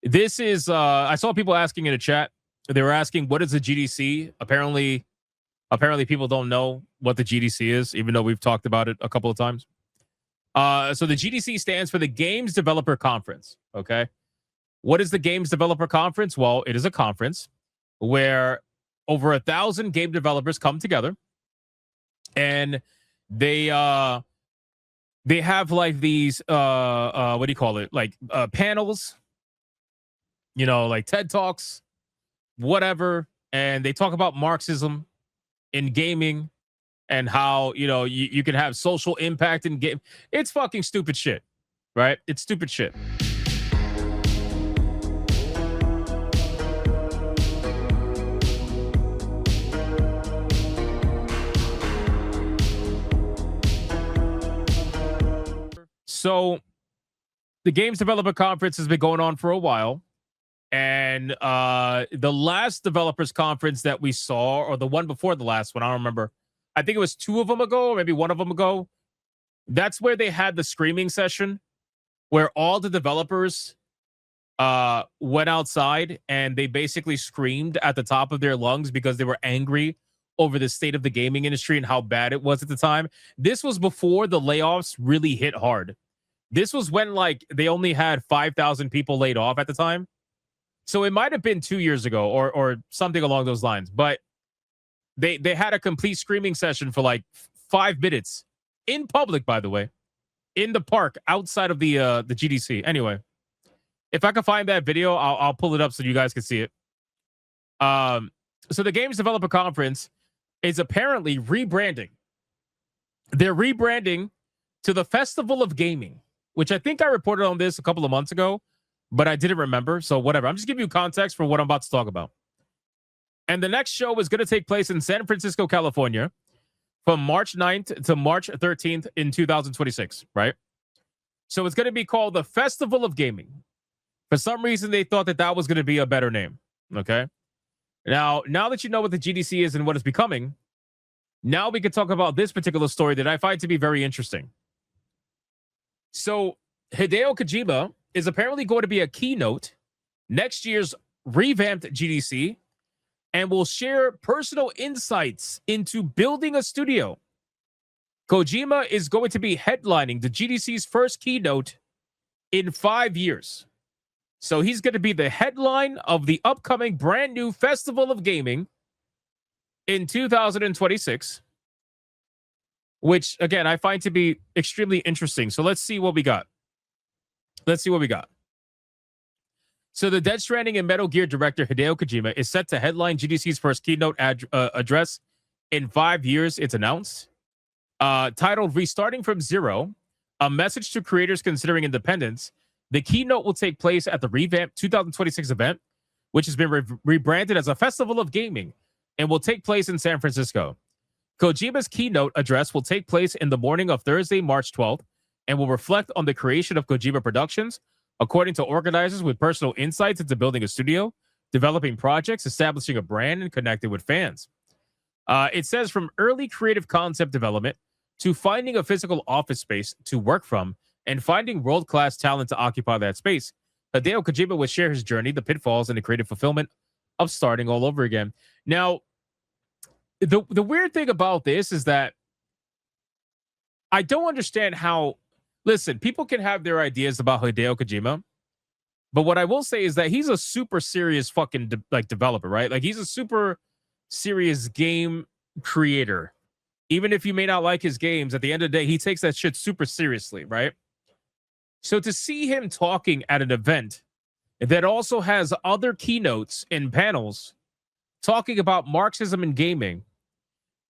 This is I saw people asking in the chat. They were asking, what is the GDC? Apparently people don't know what the GDC is, even though we've talked about it a couple of times. So the GDC stands for the Games Developer Conference. Okay. What is the Games Developer Conference? Well, it is a conference where over 1,000 game developers come together, and they have like these what do you call it? Like panels, like TED Talks, whatever, and they talk about Marxism in gaming and how you can have social impact in game. It's fucking stupid shit, right? It's stupid shit. So the Games Developer Conference has been going on for a while. And the last developers conference that we saw, or the one before the last one, I don't remember. I think it was 2 of them ago, or maybe 1 of them ago. That's where they had the screaming session, where all the developers went outside and they basically screamed at the top of their lungs because they were angry over the state of the gaming industry and how bad it was at the time. This was before the layoffs really hit hard. This was when they only had 5,000 people laid off at the time. So it might have been 2 years ago or something along those lines. But they had a complete screaming session for 5 minutes in public, by the way, in the park outside of the GDC. Anyway, if I can find that video, I'll pull it up so you guys can see it. So the Games Developer Conference is apparently rebranding. They're rebranding to the Festival of Gaming, which I think I reported on this a couple of months ago, but I didn't remember. So whatever. I'm just giving you context for what I'm about to talk about. And the next show is going to take place in San Francisco, California from March 9th to March 13th in 2026, right? So it's going to be called the Festival of Gaming. For some reason, they thought that was going to be a better name, okay? Now that you know what the GDC is and what it's becoming, now we can talk about this particular story that I find to be very interesting. So Hideo Kojima is apparently going to be a keynote next year's revamped GDC and will share personal insights into building a studio. Kojima is going to be headlining the GDC's first keynote in 5 years. So he's going to be the headline of the upcoming brand new Festival of Gaming in 2026, which, again, I find to be extremely interesting. So let's see what we got. So the Death Stranding and Metal Gear director Hideo Kojima is set to headline GDC's first keynote address in 5 years, it's announced. Titled Restarting from Zero, a message to creators considering independence, the keynote will take place at the revamped 2026 event, which has been rebranded as a Festival of Gaming and will take place in San Francisco. Kojima's keynote address will take place in the morning of Thursday, March 12th, and will reflect on the creation of Kojima Productions, according to organizers with personal insights into building a studio, developing projects, establishing a brand, and connecting with fans. It says from early creative concept development to finding a physical office space to work from and finding world-class talent to occupy that space, Hideo Kojima will share his journey, the pitfalls, and the creative fulfillment of starting all over again. Now, the weird thing about this is that I don't understand how... Listen, people can have their ideas about Hideo Kojima, but what I will say is that he's a super serious fucking developer, right? Like, he's a super serious game creator. Even if you may not like his games, at the end of the day, he takes that shit super seriously, right? So to see him talking at an event that also has other keynotes and panels talking about Marxism in gaming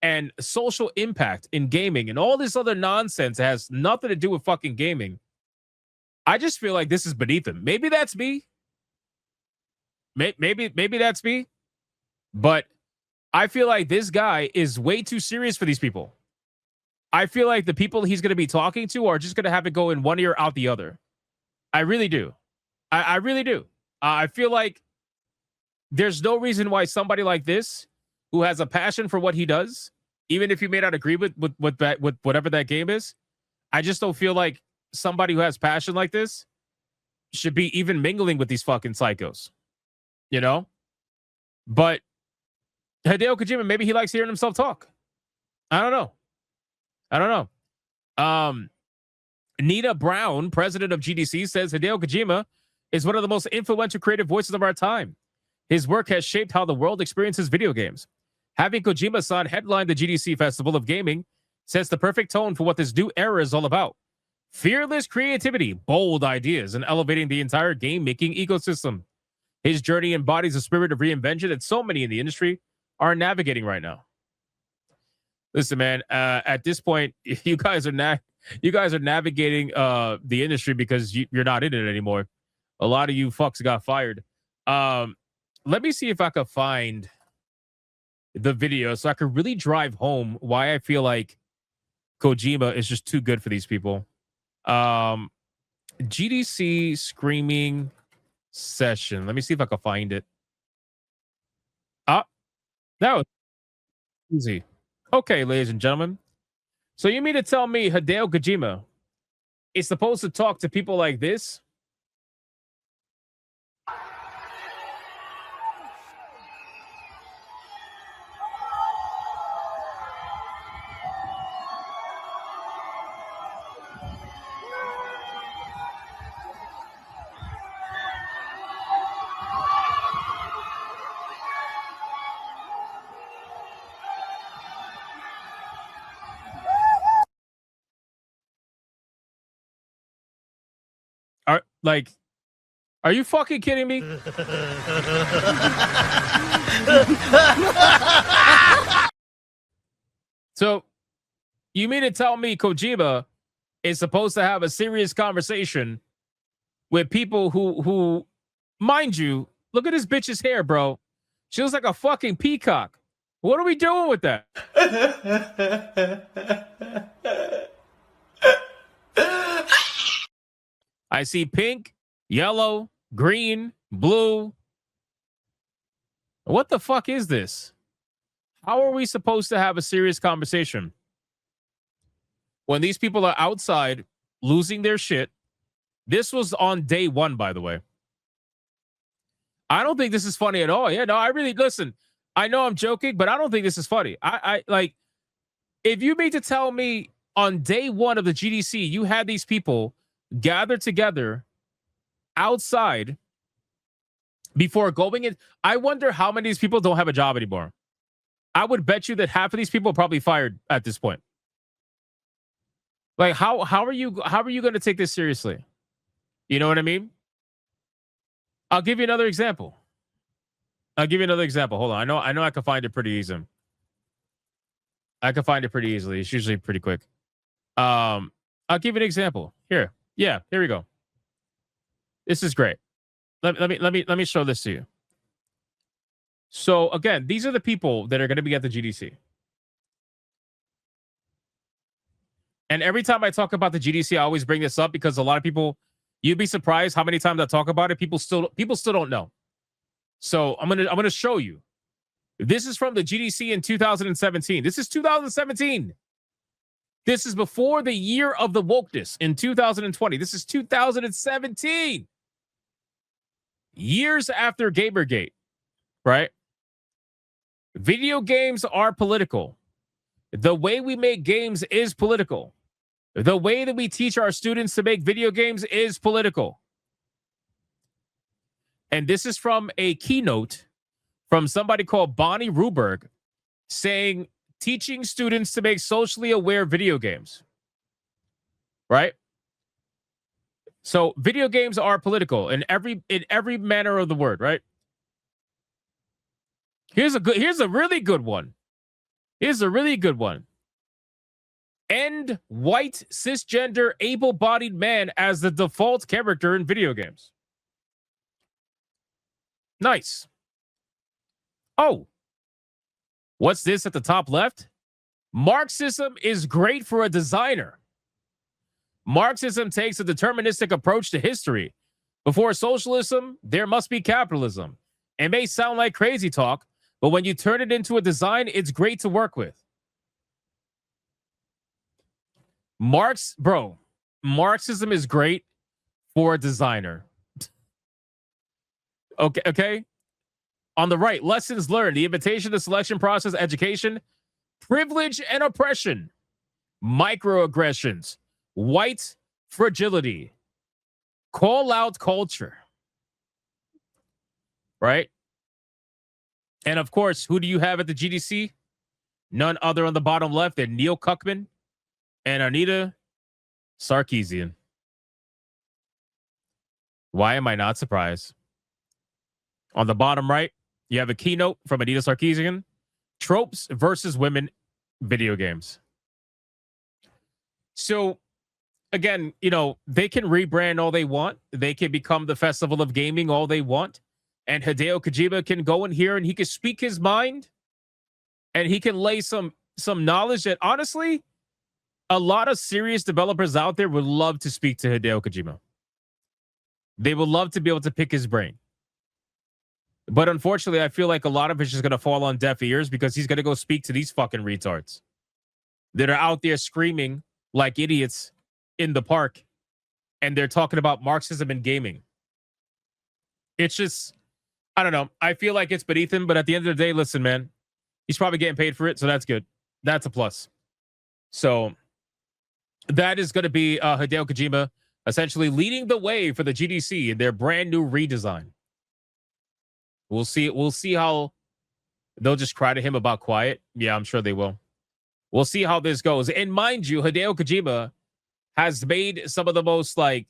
and social impact in gaming and all this other nonsense that has nothing to do with fucking gaming, I just feel like this is beneath him. Maybe that's me. Maybe that's me. But I feel like this guy is way too serious for these people. I feel like the people he's going to be talking to are just going to have it go in one ear out the other. I really do. I really do. I feel like there's no reason why somebody like this, who has a passion for what he does, even if you may not agree with whatever that game is, I just don't feel like somebody who has passion like this should be even mingling with these fucking psychos, you know? But Hideo Kojima, maybe he likes hearing himself talk. I don't know. I don't know. Nina Brown, president of GDC, says Hideo Kojima is one of the most influential creative voices of our time. His work has shaped how the world experiences video games. Having Kojima-san headline the GDC Festival of Gaming sets the perfect tone for what this new era is all about. Fearless creativity, bold ideas, and elevating the entire game-making ecosystem. His journey embodies a spirit of reinvention that so many in the industry are navigating right now. Listen, man, at this point, you guys are navigating the industry because you're not in it anymore. A lot of you fucks got fired. Let me see if I could find the video so I could really drive home why I feel like Kojima is just too good for these people. GDC screaming session. Let me see if I can find it. That was easy. Okay, ladies and gentlemen. So you mean to tell me Hideo Kojima is supposed to talk to people like this? Are you fucking kidding me? So, you mean to tell me Kojima is supposed to have a serious conversation with people who, mind you, look at this bitch's hair, bro. She looks like a fucking peacock. What are we doing with that? I see pink, yellow, green, blue. What the fuck is this? How are we supposed to have a serious conversation when these people are outside losing their shit? This was on day one, by the way. I don't think this is funny at all. Yeah, no, I really, listen, I know I'm joking, but I don't think this is funny. I like, if you mean to tell me on day one of the GDC, you had these people gathered together outside before going in, I wonder how many of these people don't have a job anymore. I would bet you that half of these people are probably fired at this point. Like, how are you going to take this seriously? You know what I mean? I'll give you another example. Hold on. I know I can find it pretty easy. It's usually pretty quick. I'll give you an example. Here. Yeah, here we go. This is great. Let me show this to you. So again, these are the people that are going to be at the GDC. And every time I talk about the GDC, I always bring this up because a lot of people, you'd be surprised how many times I talk about it. People still don't know. So I'm gonna show you. This is from the GDC in 2017. This is 2017. This is before the year of the wokeness in 2020. This is 2017. Years after Gamergate, right? Video games are political. The way we make games is political. The way that we teach our students to make video games is political. And this is from a keynote from somebody called Bonnie Ruberg saying, teaching students to make socially aware video games. Right? So video games are political in every manner of the word, right? Here's a really good one. End white cisgender able-bodied man as the default character in video games. Nice. Oh, what's this at the top left? Marxism is great for a designer. Marxism takes a deterministic approach to history. Before socialism, there must be capitalism. It may sound like crazy talk, but when you turn it into a design, it's great to work with. Marxism is great for a designer. Okay. On the right, lessons learned, the invitation, the selection process, education, privilege and oppression, microaggressions, white fragility, call out culture, right? And of course, who do you have at the GDC? None other on the bottom left than Neil Cuckman and Anita Sarkeesian. Why am I not surprised? On the bottom right, you have a keynote from Anita Sarkeesian, tropes versus women video games. So again, they can rebrand all they want. They can become the Festival of Gaming all they want. And Hideo Kojima can go in here and he can speak his mind and he can lay some knowledge that honestly, a lot of serious developers out there would love to speak to Hideo Kojima. They would love to be able to pick his brain. But unfortunately, I feel like a lot of it's just going to fall on deaf ears because he's going to go speak to these fucking retards that are out there screaming like idiots in the park. And they're talking about Marxism and gaming. It's just, I don't know. I feel like it's beneath him. But at the end of the day, listen, man, he's probably getting paid for it. So that's good. That's a plus. So that is going to be Hideo Kojima essentially leading the way for the GDC in their brand new redesign. We'll see how they'll just cry to him about quiet. Yeah, I'm sure they will. We'll see how this goes. And mind you, Hideo Kojima has made some of the most like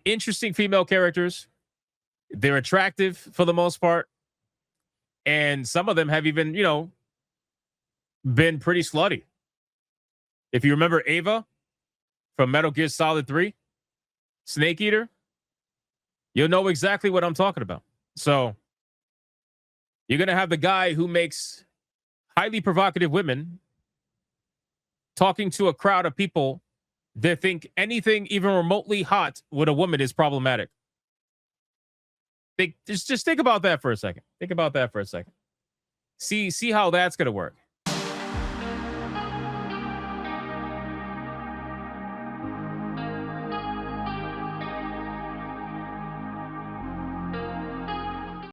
interesting female characters. They're attractive for the most part. And some of them have even, been pretty slutty. If you remember Ava from Metal Gear Solid 3, Snake Eater, you'll know exactly what I'm talking about. So you're going to have the guy who makes highly provocative women talking to a crowd of people that think anything even remotely hot with a woman is problematic. Just think about that for a second. See how that's going to work.